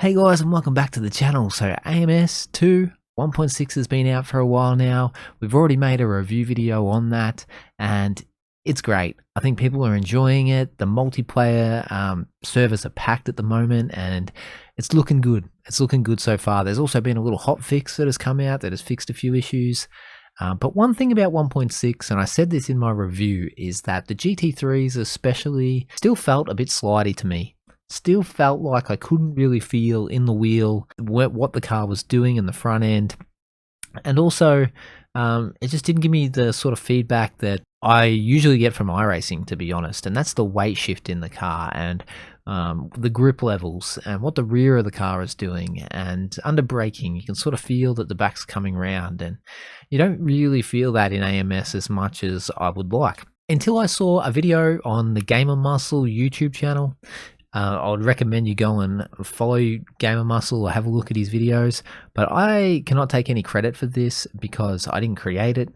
Hey guys, and welcome back to the channel. So AMS2 1.6 has been out for a while now. We've already made a review video on that and it's great. I think people are enjoying it. The multiplayer servers are packed at the moment and it's looking good. It's looking good so far. There's also been a little hot fix that has come out that has fixed a few issues. But one thing about 1.6, and I said this in my review, is that the GT3s especially still felt a bit slidey to me. Still felt like I couldn't really feel in the wheel what the car was doing in the front end. And also, it just didn't give me the sort of feedback that I usually get from iRacing, to be honest. And that's the weight shift in the car and the grip levels and what the rear of the car is doing. And under braking, you can sort of feel that the back's coming round. And you don't really feel that in AMS as much as I would like. Until I saw a video on the Gamermuscle YouTube channel. I would recommend you go and follow Gamermuscle or have a look at his videos, but I cannot take any credit for this because I didn't create it.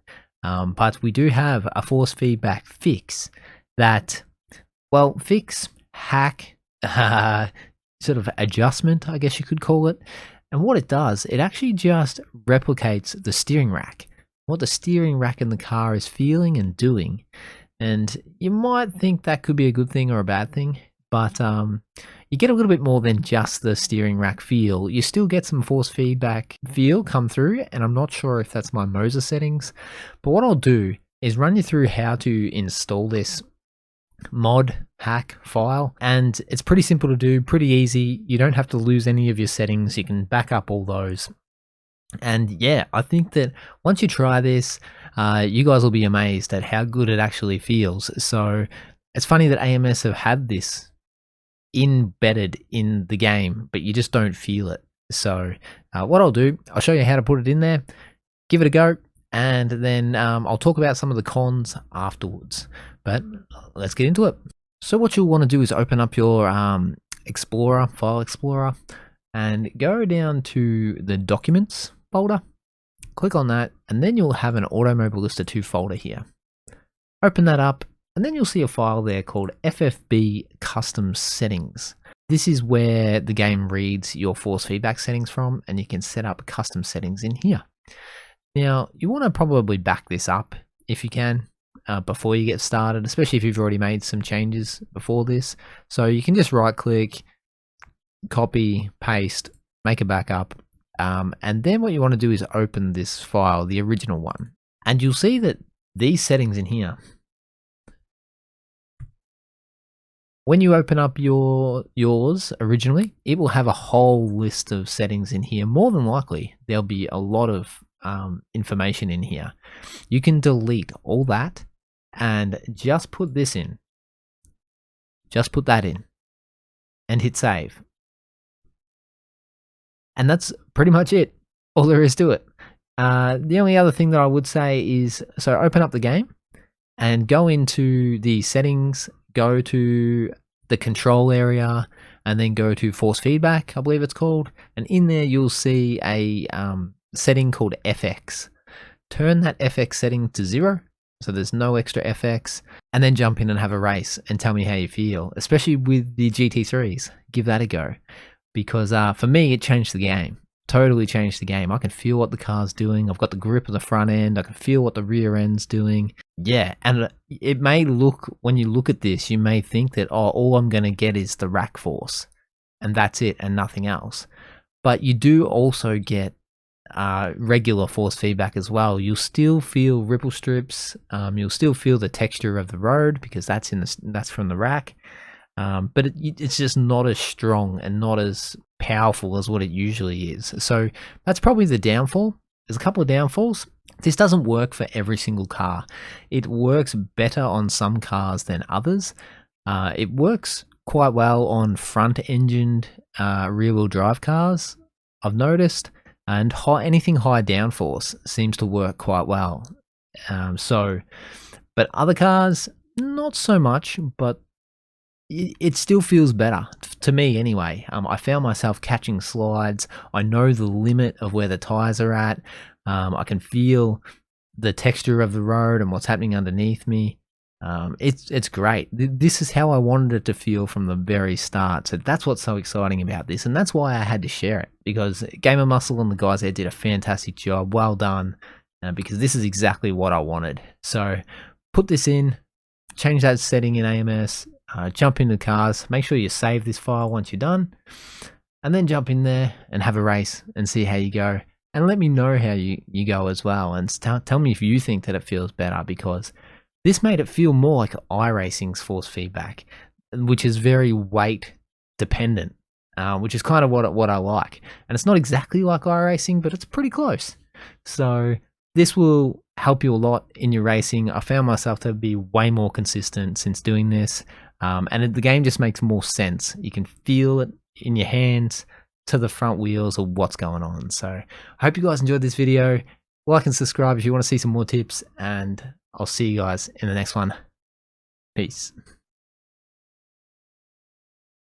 But we do have a force feedback fix that, well, hack, sort of adjustment, I guess you could call it. And what it does, it actually just replicates the steering rack, what the steering rack in the car is feeling and doing. And you might think that could be a good thing or a bad thing. But you get a little bit more than just the steering rack feel. You still get some force feedback feel come through, and I'm not sure if that's my Moser settings. But what I'll do is run you through how to install this mod hack file, and it's pretty simple to do, pretty easy. You don't have to lose any of your settings. You can back up all those. And yeah, I think that once you try this, you guys will be amazed at how good it actually feels. So it's funny that AMS have had this embedded in the game, but you just don't feel it. So what I'll do, I'll show you how to put it in there, give it a go, and then I'll talk about some of the cons afterwards. But let's get into it. So what you'll want to do is open up your Explorer, File Explorer, and go down to the Documents folder, click on that, and then you'll have an Automobilista 2 folder here. Open that up, and then you'll see a file there called FFB Custom Settings. This is where the game reads your force feedback settings from, and you can set up custom settings in here. Now, you want to probably back this up if you can before you get started, especially if you've already made some changes before this. So you can just right click, copy, paste, make a backup, and then what you want to do is open this file, the original one. And you'll see that these settings in here, when you open up yours originally, it will have a whole list of settings in here. More than likely, there'll be a lot of information in here. You can delete all that and just put this in. Just put that in and hit save. And that's pretty much it. All there is to it. The only other thing that I would say is, so open up the game and go into the settings, go to the control area, and then go to force feedback, I believe it's called. And in there, you'll see a setting called FX. Turn that FX setting to 0, so there's no extra FX, and then jump in and have a race and tell me how you feel, especially with the GT3s. Give that a go, because for me, it changed the game. Totally changed the game. I can feel what the car's doing. I've got the grip of the front end. I can feel what the rear end's doing. Yeah, and it may look, when you look at this, you may think that, oh, all I'm going to get is the rack force, and that's it, and nothing else. But you do also get regular force feedback as well. You'll still feel ripple strips. You'll still feel the texture of the road because that's from the rack. But it's just not as strong and not as powerful as what it usually is. So that's probably the downfall. There's a couple of downfalls. This doesn't work for every single car. It works better on some cars than others. It works quite well on front-engined rear-wheel drive cars, I've noticed, and anything high downforce seems to work quite well. But other cars, not so much, but it still feels better to me anyway. I found myself catching slides. I know the limit of where the tires are at. I can feel the texture of the road and what's happening underneath me. It's great. This is how I wanted it to feel from the very start. So that's what's so exciting about this, and that's why I had to share it, because Gamermuscle and the guys there did a fantastic job. Well done, because this is exactly what I wanted. So put this in, change that setting in AMS, jump into cars, make sure you save this file once you're done, and then jump in there and have a race and see how you go. And let me know how you go as well, and tell me if you think that it feels better, because this made it feel more like iRacing's force feedback, which is very weight dependent, which is kind of what I like. And it's not exactly like iRacing, but it's pretty close. So this will help you a lot in your racing. I found myself to be way more consistent since doing this, and the game just makes more sense. You can feel it in your hands to the front wheels of what's going on. So I hope you guys enjoyed this video. Like and subscribe if you want to see some more tips, and I'll see you guys in the next one. Peace.